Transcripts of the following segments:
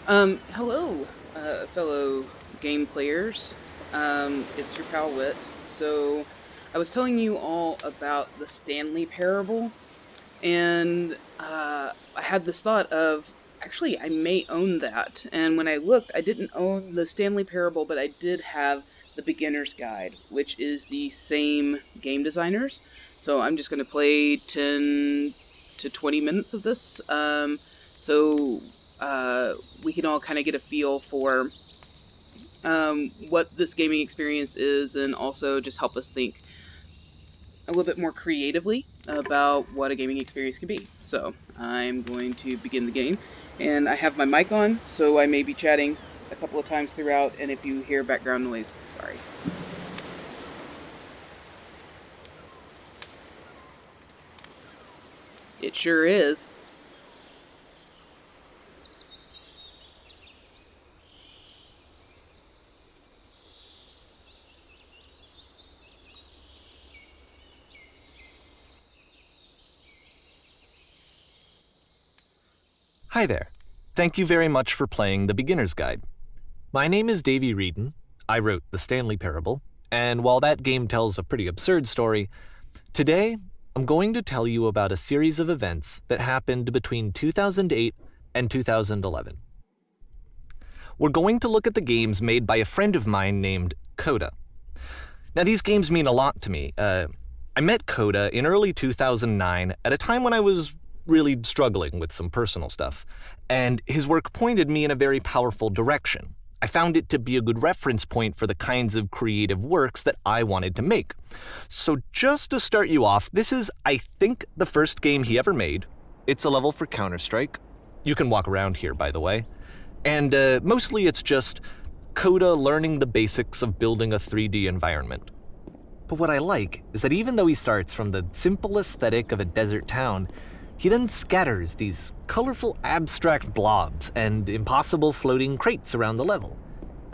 Hello, fellow game players. It's your pal Wit. So, I was telling you all about the Stanley Parable, and I had this thought of actually I may own that. And when I looked, I didn't own the Stanley Parable, but I did have the Beginner's Guide, which is the same game designers. So I'm just going to play 10 to 20 minutes of this. So we can all kind of get a feel for what this gaming experience is, and also just help us think a little bit more creatively about what a gaming experience can be. So I'm going to begin the game, and I have my mic on, so I may be chatting a couple of times throughout, and if you hear background noise, sorry. It sure is. Hi there. Thank you very much for playing The Beginner's Guide. My name is Davey Reedon. I wrote The Stanley Parable, and while that game tells a pretty absurd story, today I'm going to tell you about a series of events that happened between 2008 and 2011. We're going to look at the games made by a friend of mine named Coda. Now, these games mean a lot to me. I met Coda in early 2009 at a time when I was really struggling with some personal stuff, and his work pointed me in a very powerful direction. I found it to be a good reference point for the kinds of creative works that I wanted to make. So just to start you off, this is, I think, the first game he ever made. It's a level for Counter-Strike. You can walk around here, by the way. And mostly it's just Coda learning the basics of building a 3D environment. But what I like is that even though he starts from the simple aesthetic of a desert town, he then scatters these colorful abstract blobs and impossible floating crates around the level.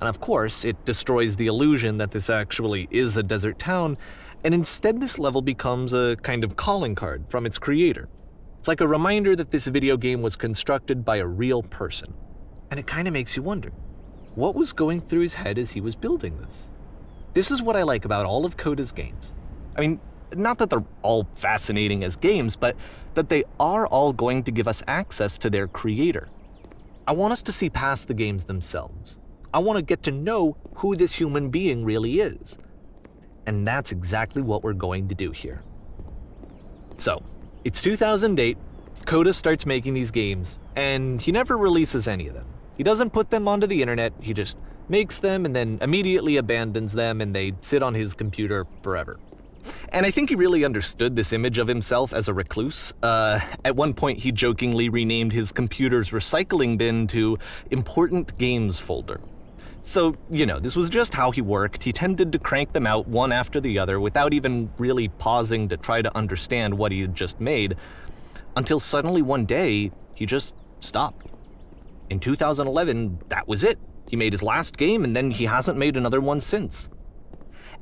And of course, it destroys the illusion that this actually is a desert town, and instead this level becomes a kind of calling card from its creator. It's like a reminder that this video game was constructed by a real person. And it kind of makes you wonder, what was going through his head as he was building this? This is what I like about all of Coda's games. I mean, not that they're all fascinating as games, but that they are all going to give us access to their creator. I want us to see past the games themselves. I want to get to know who this human being really is. And that's exactly what we're going to do here. So, it's 2008, Coda starts making these games, and he never releases any of them. He doesn't put them onto the internet, he just makes them and then immediately abandons them, and they sit on his computer forever. And I think he really understood this image of himself as a recluse. At one point, he jokingly renamed his computer's recycling bin to Important Games Folder. So, this was just how he worked. He tended to crank them out one after the other without even really pausing to try to understand what he had just made, until suddenly one day, he just stopped. In 2011, that was it. He made his last game, and then he hasn't made another one since.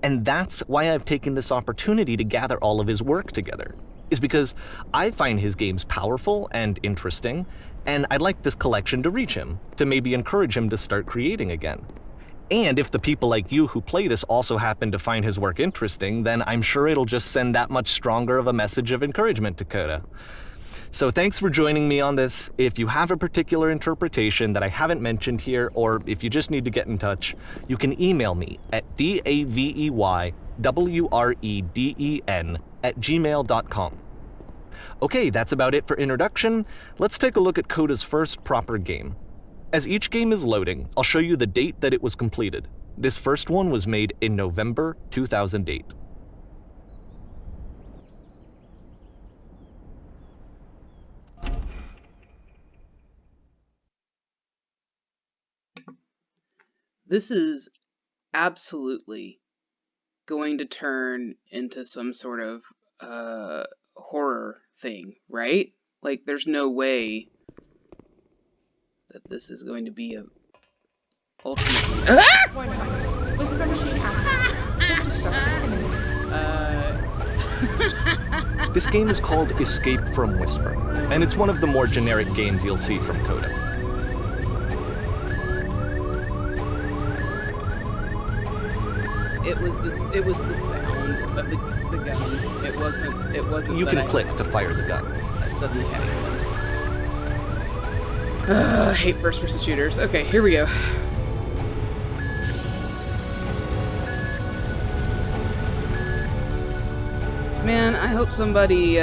And that's why I've taken this opportunity to gather all of his work together, is because I find his games powerful and interesting, and I'd like this collection to reach him, to maybe encourage him to start creating again. And if the people like you who play this also happen to find his work interesting, then I'm sure it'll just send that much stronger of a message of encouragement to Coda. So thanks for joining me on this. If you have a particular interpretation that I haven't mentioned here, or if you just need to get in touch, you can email me at daveywreden@gmail.com. Okay, that's about it for introduction. Let's take a look at Coda's first proper game. As each game is loading, I'll show you the date that it was completed. This first one was made in November 2008. This is absolutely going to turn into some sort of horror thing, right? Like, there's no way that this is going to be a ultimately. This game is called Escape from Whisper, and it's one of the more generic games you'll see from Coda. It was this. It was the sound of the gun. It wasn't. It wasn't. You that can click to fire the gun. I suddenly had it. I hate first-person shooters. Okay, here we go. Man, I hope somebody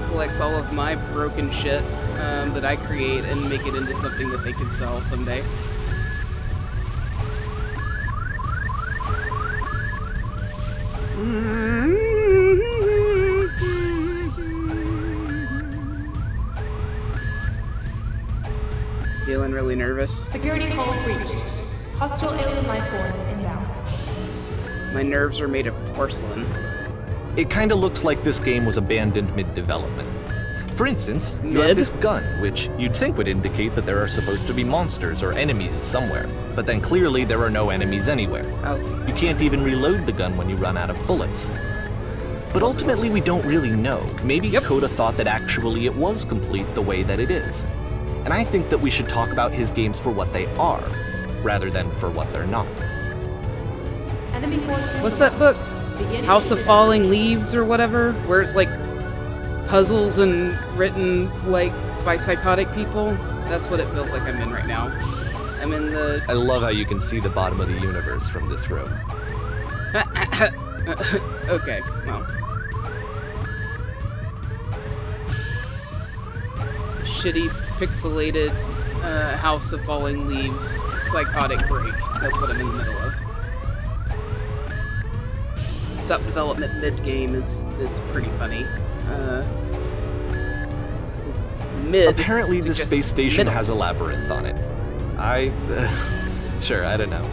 collects all of my broken shit that I create and make it into something that they can sell someday. Feeling really nervous. Security call breached. Hostile alien life forms inbound. My nerves are made of porcelain. It kinda looks like this game was abandoned mid-development. For instance, you have Mid? this gun, which you'd think would indicate that there are supposed to be monsters or enemies somewhere, but then clearly there are no enemies anywhere. Oh, You can't even reload the gun when you run out of bullets. But ultimately we don't really know. Maybe Yep. Coda thought that actually it was complete the way that it is. And I think that we should talk about his games for what they are, rather than for what they're not. Enemy force what's that book? Begin House of shooting. Falling Leaves or whatever, where it's like puzzles and written like by psychotic people. That's what it feels like I'm in right now. I'm in the I love how you can see the bottom of the universe from this room. okay, well. Shitty, pixelated House of Falling Leaves psychotic break. That's what I'm in the middle of. Stop development mid-game is pretty funny. Is mid. Apparently the suggests space station middle. has a labyrinth on it. Sure, I don't know.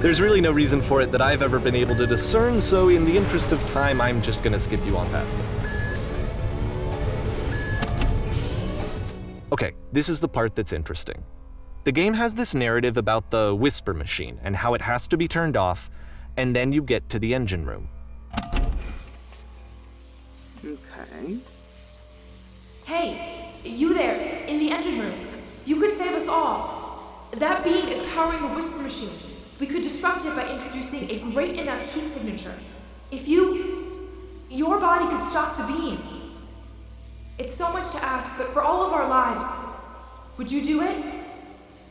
There's really no reason for it that I've ever been able to discern, so in the interest of time, I'm just gonna skip you on past it. Okay, this is the part that's interesting. The game has this narrative about the Whisper Machine and how it has to be turned off, and then you get to the engine room. Okay. Hey, you there, in the engine room. You could save us all. That beam is powering the Whisper Machine. We could disrupt it by introducing a great enough heat signature. If your body could stop the beam. It's so much to ask, but for all of our lives, would you do it?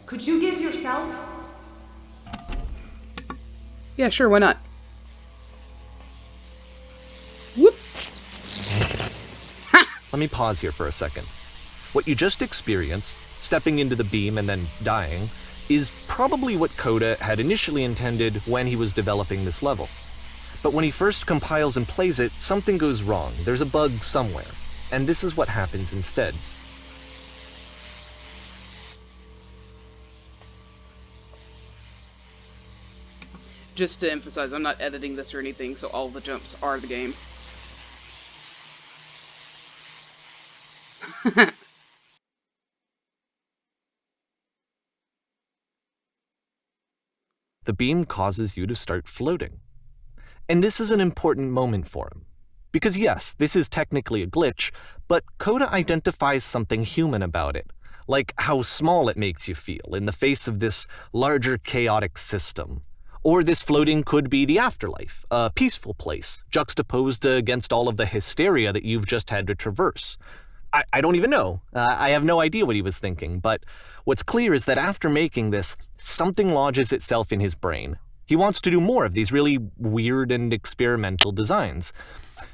Could you give yourself? Yeah, sure, why not? Whoop! Let me pause here for a second. What you just experienced, stepping into the beam and then dying, is probably what Coda had initially intended when he was developing this level. But when he first compiles and plays it, something goes wrong. There's a bug somewhere. And this is what happens instead. Just to emphasize, I'm not editing this or anything, so all the jumps are the game. The beam causes you to start floating. And this is an important moment for him. Because yes, this is technically a glitch, but Coda identifies something human about it, like how small it makes you feel in the face of this larger chaotic system. Or this floating could be the afterlife, a peaceful place, juxtaposed against all of the hysteria that you've just had to traverse. I don't even know. I have no idea what he was thinking, but what's clear is that after making this, something lodges itself in his brain. He wants to do more of these really weird and experimental designs.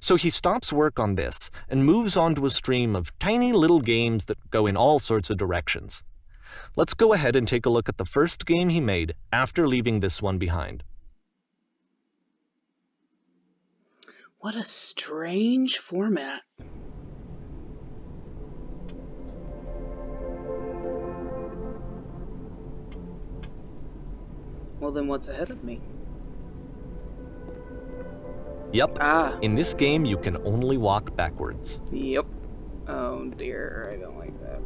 So he stops work on this and moves on to a stream of tiny little games that go in all sorts of directions. Let's go ahead and take a look at the first game he made after leaving this one behind. What a strange format. Well, then what's ahead of me? Yep, Ah, in this game you can only walk backwards. yep. Oh dear, I don't like that.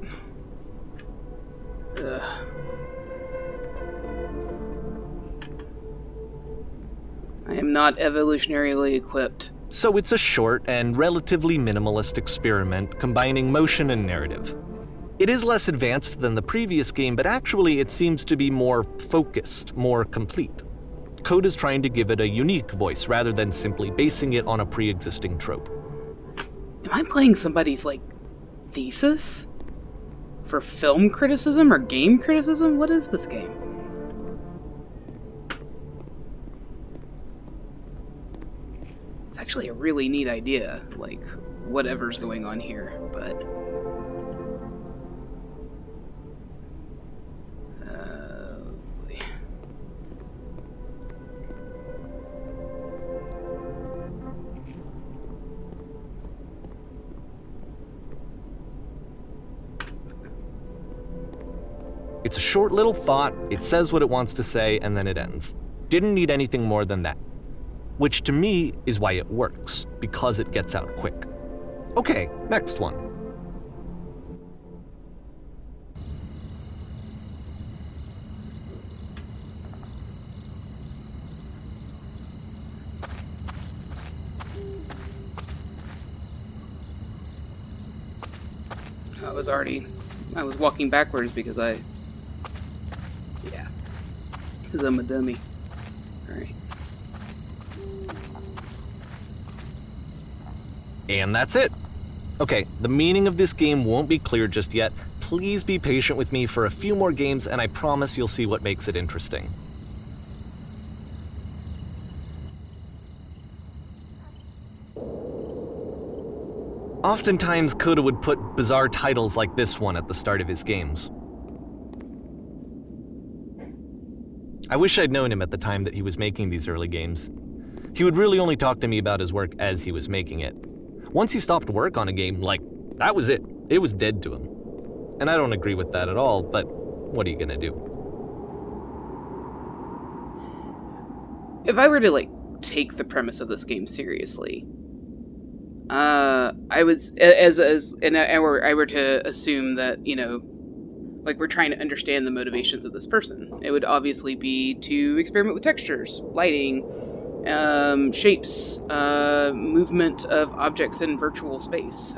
Ugh. I am not evolutionarily equipped. So it's a short and relatively minimalist experiment combining motion and narrative. It is less advanced than the previous game, but actually it seems to be more focused, more complete. Coda's trying to give it a unique voice rather than simply basing it on a pre-existing trope. Am I playing somebody's, thesis? For film criticism or game criticism? What is this game? It's actually a really neat idea, whatever's going on here, but... boy. It's a short little thought, it says what it wants to say, and then it ends. Didn't need anything more than that. Which to me is why it works, because it gets out quick. Okay, next one. I was walking backwards because because I'm a dummy. Alright. And that's it. Okay, the meaning of this game won't be clear just yet. Please be patient with me for a few more games, and I promise you'll see what makes it interesting. Oftentimes, Coda would put bizarre titles like this one at the start of his games. I wish I'd known him at the time that he was making these early games. He would really only talk to me about his work as he was making it. Once he stopped work on a game, that was it. It was dead to him. And I don't agree with that at all, but what are you gonna do? If I were to, take the premise of this game seriously, I would, I were to assume that, we're trying to understand the motivations of this person. It would obviously be to experiment with textures, lighting, shapes, movement of objects in virtual space.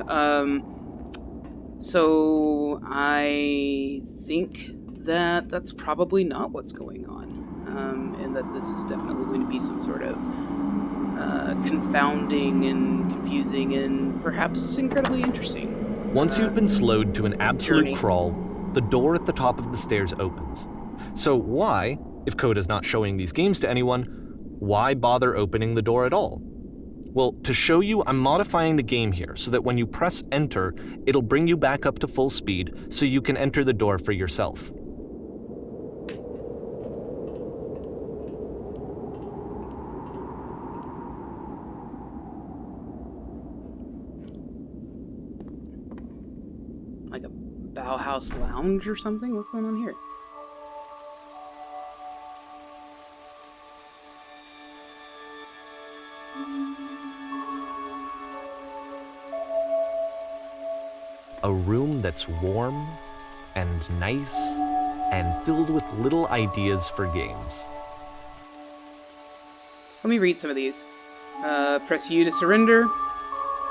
So I think that that's probably not what's going on, and that this is definitely going to be some sort of confounding and confusing and perhaps incredibly interesting. Once you've been slowed to an absolute journey. crawl, the door at the top of the stairs opens. So why, if Coda's not showing these games to anyone, why bother opening the door at all? Well, to show you, I'm modifying the game here so that when you press enter, it'll bring you back up to full speed so you can enter the door for yourself. Like a Bauhaus lounge or something? What's going on here? A room that's warm and nice and filled with little ideas for games. Let me read some of these. Press U to surrender.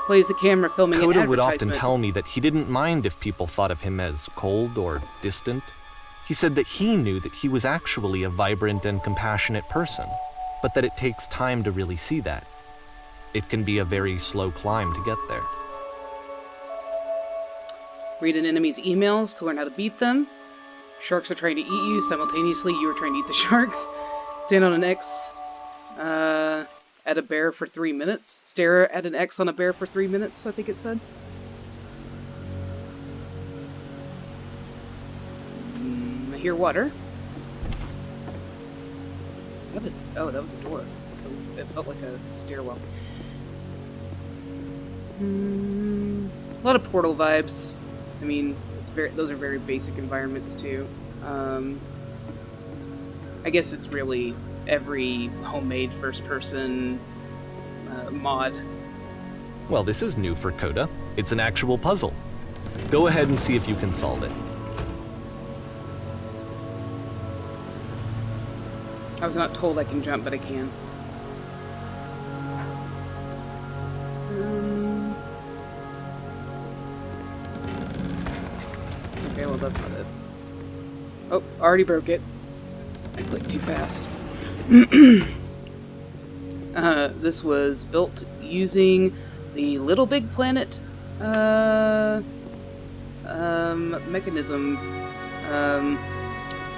Plays the camera filming an Coda advertisement. would often tell me that he didn't mind if people thought of him as cold or distant. He said that he knew that he was actually a vibrant and compassionate person, but that it takes time to really see that. It can be a very slow climb to get there. Read an enemy's emails to learn how to beat them. Sharks are trying to eat you. Simultaneously, you are trying to eat the sharks. Stand on an X at a bear for 3 minutes. Stare at an X on a bear for 3 minutes, I think it said. I hear water. Is that oh, that was a door. It felt like a stairwell. A lot of Portal vibes. I mean, those are very basic environments too. I guess it's really every homemade first-person mod. Well, this is new for Coda. It's an actual puzzle. Go ahead and see if you can solve it. I was not told I can jump, but I can. Okay, well that's not it. Oh, already broke it. I clicked too fast. This was built using the Little Big Planet mechanism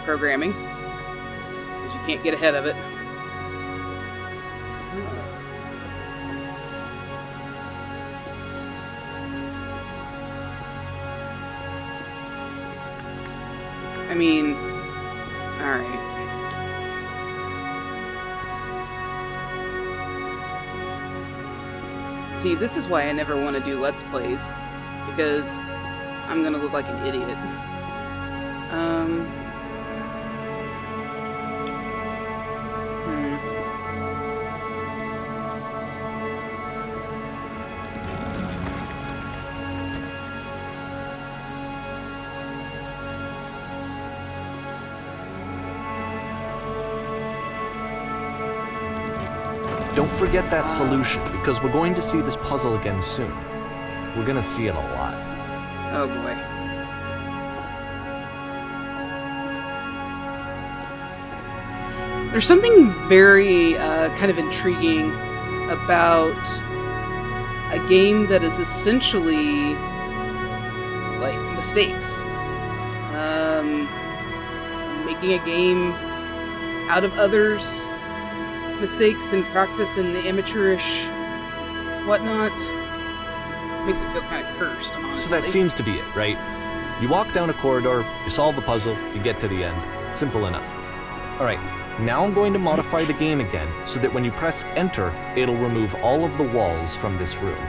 programming, because you can't get ahead of it. I mean, alright. See, this is why I never want to do Let's Plays, because I'm gonna look like an idiot. Don't forget that solution, because we're going to see this puzzle again soon. We're going to see it a lot. Oh boy. There's something very kind of intriguing about a game that is essentially like mistakes. Making a game out of others' mistakes and practice and amateurish whatnot makes it feel kind of cursed, honestly. So that seems to be it, right? You walk down a corridor, you solve the puzzle, you get to the end. Simple enough. Alright, now I'm going to modify the game again so that when you press enter, it'll remove all of the walls from this room.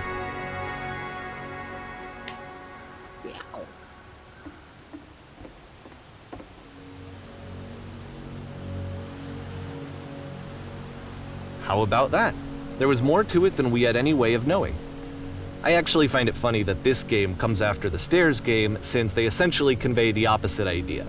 How about that? There was more to it than we had any way of knowing. I actually find it funny that this game comes after the Stairs game, since they essentially convey the opposite idea.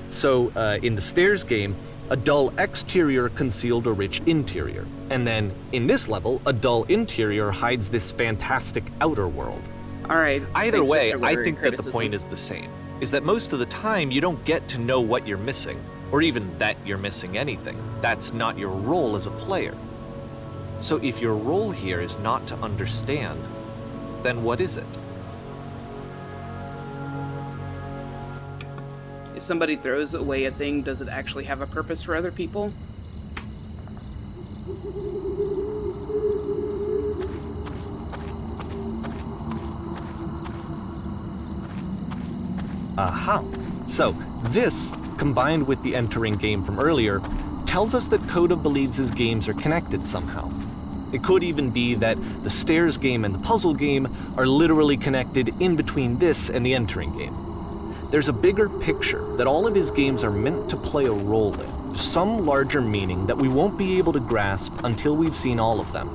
So, in the Stairs game, a dull exterior concealed a rich interior. And then, in this level, a dull interior hides this fantastic outer world. Alright. Either way, I think that the point is the same, is that most of the time you don't get to know what you're missing, or even that you're missing anything. That's not your role as a player. So if your role here is not to understand, then what is it? If somebody throws away a thing, does it actually have a purpose for other people? Aha! So, this, combined with the entering game from earlier, tells us that Coda believes his games are connected somehow. It could even be that the Stairs game and the puzzle game are literally connected in between this and the entering game. There's a bigger picture that all of his games are meant to play a role in, some larger meaning that we won't be able to grasp until we've seen all of them.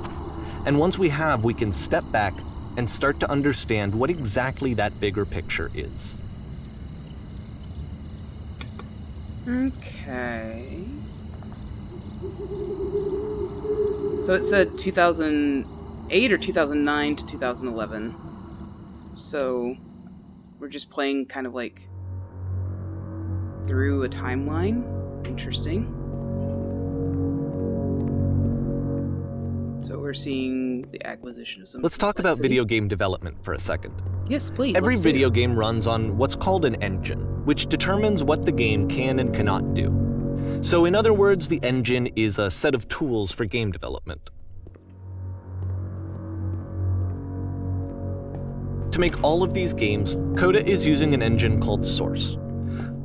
And once we have, we can step back and start to understand what exactly that bigger picture is. Okay. So it said 2008 or 2009 to 2011. So we're just playing kind of like through a timeline. Interesting. So we're seeing the acquisition of some. Let's talk about video game development for a second. Yes, please. Every video game runs on what's called an engine, which determines what the game can and cannot do. So in other words, the engine is a set of tools for game development. To make all of these games, Coda is using an engine called Source.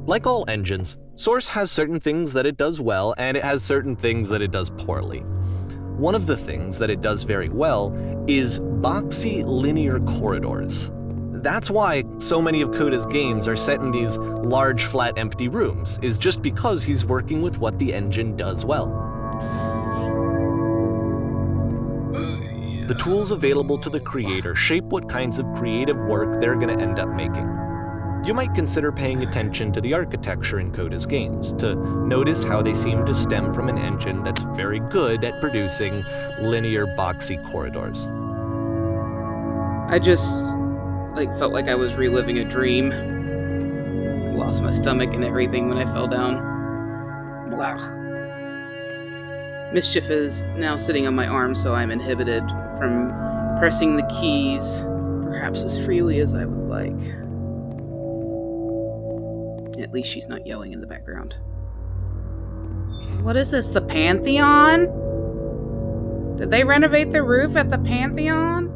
Like all engines, Source has certain things that it does well, and it has certain things that it does poorly. One of the things that it does very well is boxy linear corridors. That's why so many of Coda's games are set in these large, flat, empty rooms, is just because he's working with what the engine does well. The tools available to the creator shape what kinds of creative work they're going to end up making. You might consider paying attention to the architecture in Coda's games, to notice how they seem to stem from an engine that's very good at producing linear, boxy corridors. I just felt like I was reliving a dream. I lost my stomach and everything when I fell down. Wow. Mischief is now sitting on my arm, so I'm inhibited from pressing the keys perhaps as freely as I would like. At least she's not yelling in the background. What is this, the Pantheon? Did they renovate the roof at the Pantheon?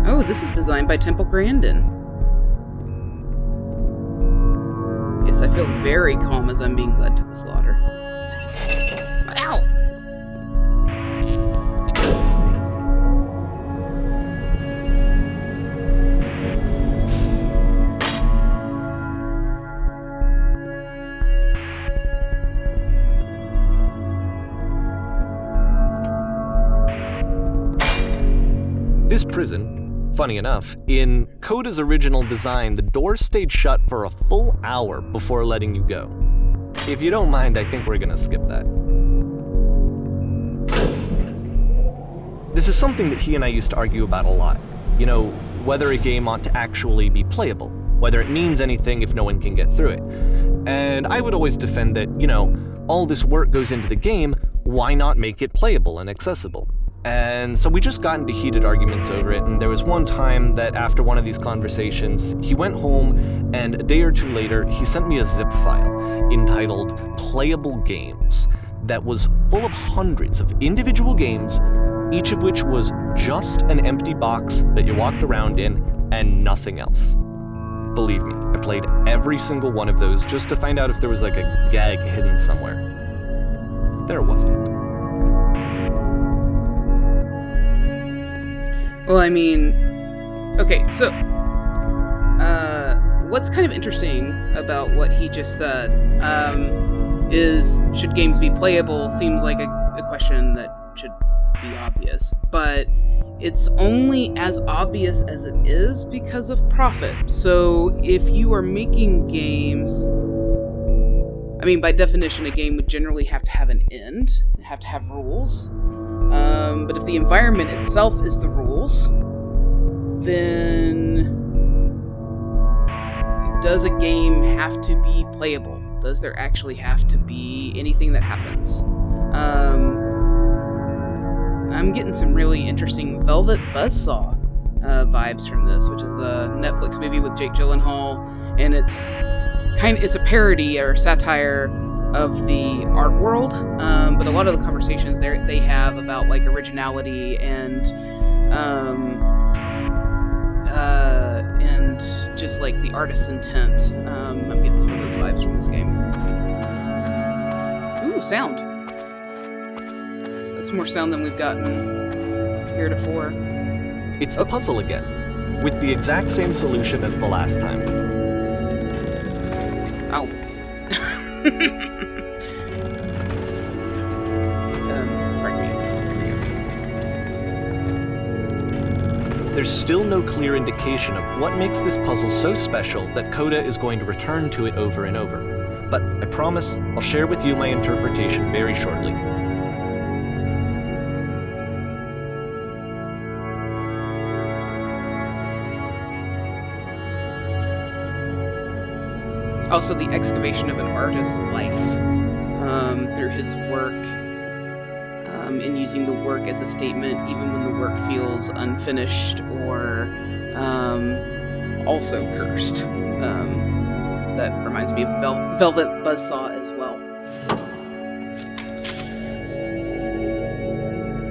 Oh, this is designed by Temple Grandin. Yes, I feel very calm as I'm being led to the slaughter. Ow! This prison, funny enough, in Coda's original design, the doors stayed shut for a full hour before letting you go. If you don't mind, I think we're gonna skip that. This is something that he and I used to argue about a lot. You know, whether a game ought to actually be playable, whether it means anything if no one can get through it. And I would always defend that, you know, all this work goes into the game, why not make it playable and accessible? And so we just got into heated arguments over it, and there was one time that after one of these conversations, he went home, and a day or two later, he sent me a zip file entitled Playable Games that was full of hundreds of individual games, each of which was just an empty box that you walked around in and nothing else. Believe me, I played every single one of those just to find out if there was like a gag hidden somewhere. There wasn't. Well, I mean, okay, so, what's kind of interesting about what he just said, is should games be playable seems like a question that should be obvious, but it's only as obvious as it is because of profit. So if you are making games, I mean, by definition, a game would generally have to have an end, have to have rules. But if the environment itself is the rules, then does a game have to be playable? Does there actually have to be anything that happens? I'm getting some really interesting Velvet Buzzsaw vibes from this, which is the Netflix movie with Jake Gyllenhaal, and it's a parody or satire of the art world, but a lot of the conversations they have about like originality and just like the artist's intent. I'm getting some of those vibes from this game. Ooh, sound. That's more sound than we've gotten heretofore. It's the puzzle again, with the exact same solution as the last time. Ow. Pardon me. There's still no clear indication of what makes this puzzle so special that Coda is going to return to it over and over. But I promise I'll share with you my interpretation very shortly. Also, the excavation of an artist's life through his work, and using the work as a statement, even when the work feels unfinished or also cursed. That reminds me of Velvet Buzzsaw as well.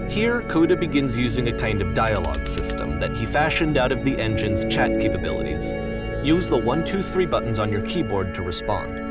Here, Coda begins using a kind of dialogue system that he fashioned out of the engine's chat capabilities. Use the 1, 2, 3 buttons on your keyboard to respond.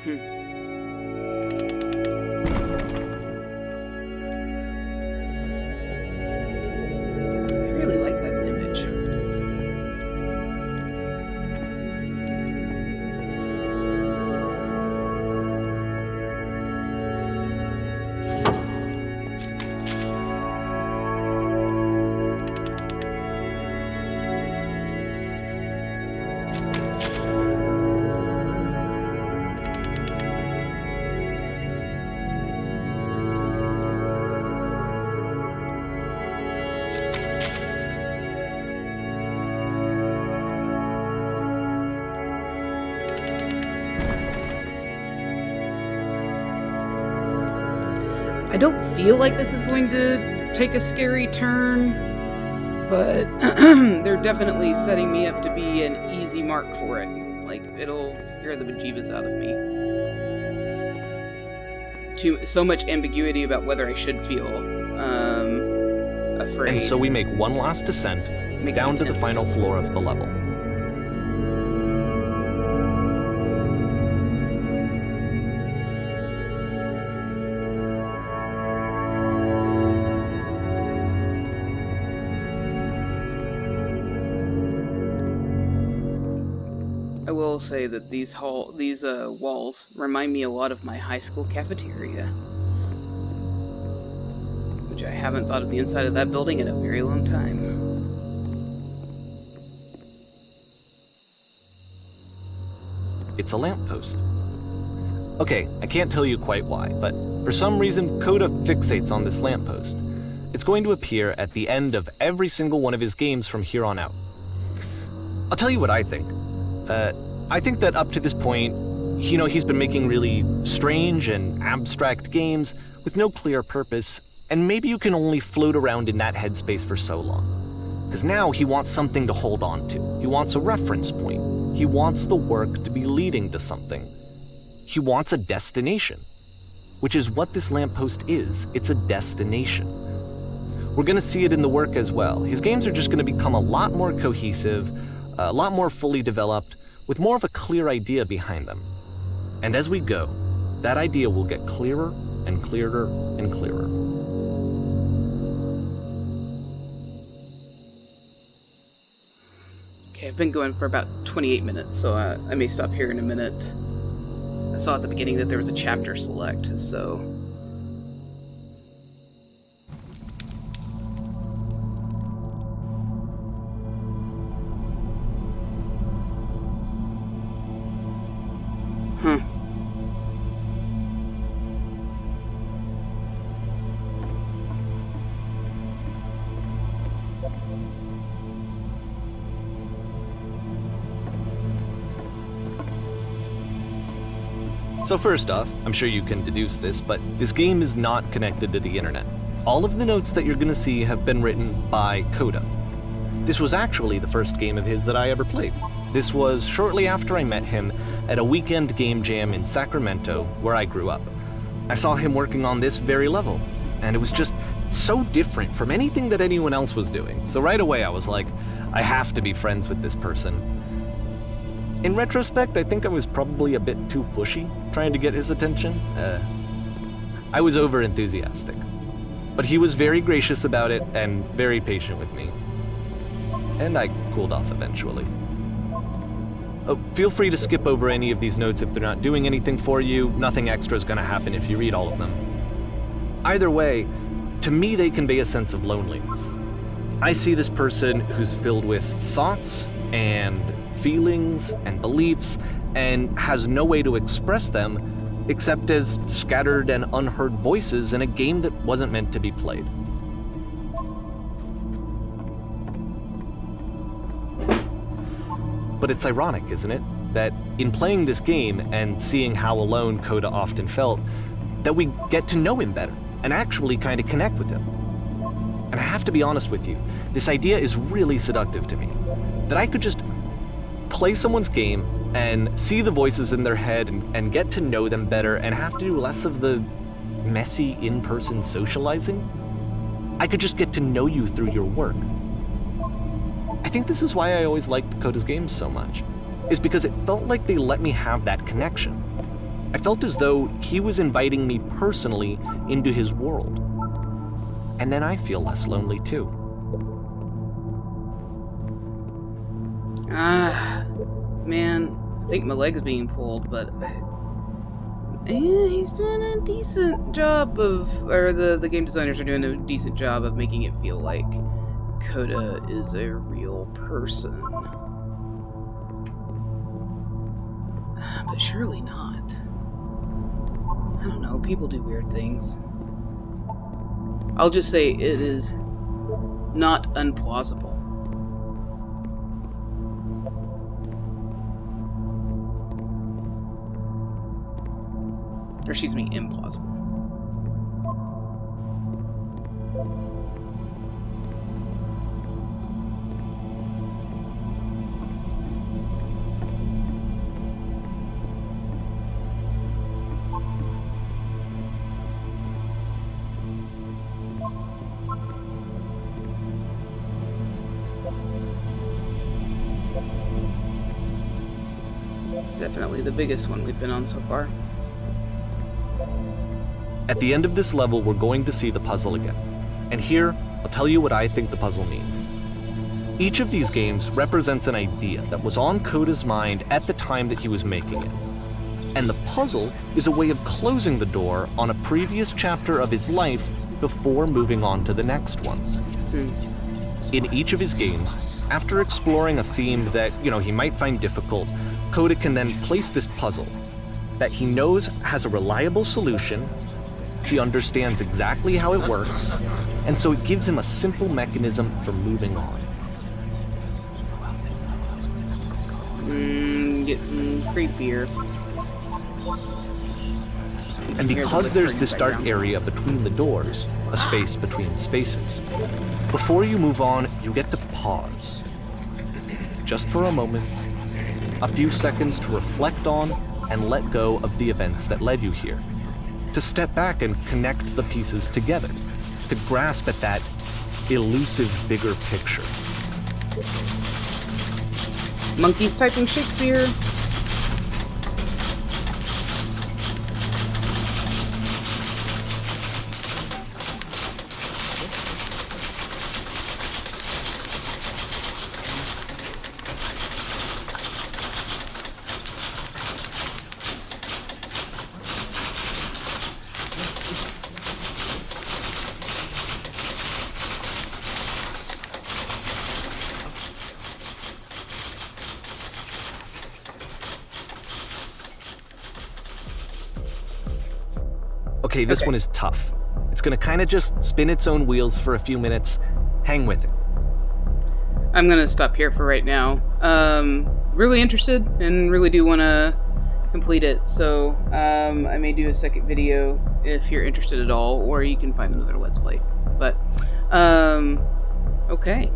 Hmm. I really like that image. I don't feel like this is going to take a scary turn, but they're definitely setting me up to be an easy mark for it. Like, it'll scare the bejeebus out of me. So much ambiguity about whether I should feel afraid. And so we make one last descent Makes down me to the tense. final floor of the level. I will say that these walls remind me a lot of my high school cafeteria, which I haven't thought of the inside of that building in a very long time. It's a lamppost. Okay, I can't tell you quite why, but for some reason Coda fixates on this lamppost. It's going to appear at the end of every single one of his games from here on out. I'll tell you what I think. I think that up to this point, he's been making really strange and abstract games with no clear purpose, and maybe you can only float around in that headspace for so long. Because now he wants something to hold on to. He wants a reference point. He wants the work to be leading to something. He wants a destination, which is what this lamppost is. It's a destination. We're going to see it in the work as well. His games are just going to become a lot more cohesive, a lot more fully developed, with more of a clear idea behind them. And as we go, that idea will get clearer and clearer and clearer. Okay, I've been going for about 28 minutes, so I may stop here in a minute. I saw at the beginning that there was a chapter select, so... Huh. So first off, I'm sure you can deduce this, but this game is not connected to the internet. All of the notes that you're going to see have been written by Coda. This was actually the first game of his that I ever played. This was shortly after I met him at a weekend game jam in Sacramento, where I grew up. I saw him working on this very level, and it was just so different from anything that anyone else was doing. So right away I was like, I have to be friends with this person. In retrospect, I think I was probably a bit too pushy, trying to get his attention. I was over-enthusiastic. But he was very gracious about it and very patient with me. And I cooled off eventually. Oh, feel free to skip over any of these notes if they're not doing anything for you. Nothing extra is going to happen if you read all of them. Either way, to me they convey a sense of loneliness. I see this person who's filled with thoughts and feelings and beliefs and has no way to express them except as scattered and unheard voices in a game that wasn't meant to be played. But it's ironic, isn't it, that in playing this game and seeing how alone Coda often felt, that we get to know him better and actually kind of connect with him. And I have to be honest with you, this idea is really seductive to me, that I could just play someone's game and see the voices in their head and get to know them better and have to do less of the messy in-person socializing. I could just get to know you through your work. I think this is why I always liked Coda's games so much, is because it felt like they let me have that connection. I felt as though he was inviting me personally into his world. And then I feel less lonely too. Man, I think my leg's being pulled, but he's doing a decent job or the game designers are doing a decent job of making it feel like Coda is a real person. But surely not. I don't know, people do weird things. I'll just say it is not unplausible. Or excuse me, implausible. Definitely the biggest one we've been on so far. At the end of this level, we're going to see the puzzle again. And here, I'll tell you what I think the puzzle means. Each of these games represents an idea that was on Coda's mind at the time that he was making it. And the puzzle is a way of closing the door on a previous chapter of his life before moving on to the next one. In each of his games, after exploring a theme that, he might find difficult, Coda can then place this puzzle that he knows has a reliable solution, he understands exactly how it works, and so it gives him a simple mechanism for moving on. Getting creepier. And because there's this dark area between the doors, a space between spaces, before you move on, you get to pause. Just for a moment, a few seconds to reflect on and let go of the events that led you here. To step back and connect the pieces together. To grasp at that elusive bigger picture. Monkeys typing Shakespeare. Okay, this one is tough. It's gonna kind of just spin its own wheels for a few minutes. Hang with it. I'm gonna stop here for right now. Really interested and really do want to complete it, so I may do a second video if you're interested at all, or you can find another Let's Play. But, okay.